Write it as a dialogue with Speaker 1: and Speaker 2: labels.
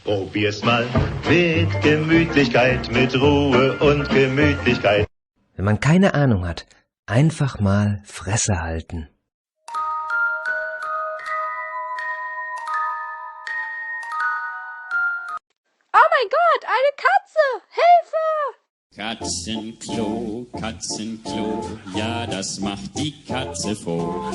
Speaker 1: Probier's mal mit Gemütlichkeit, mit Ruhe und Gemütlichkeit.
Speaker 2: Wenn man keine Ahnung hat, einfach mal Fresse halten.
Speaker 3: Oh mein Gott, eine Katze! Hilfe!
Speaker 4: Katzenklo, Katzenklo, ja, das macht die Katze froh.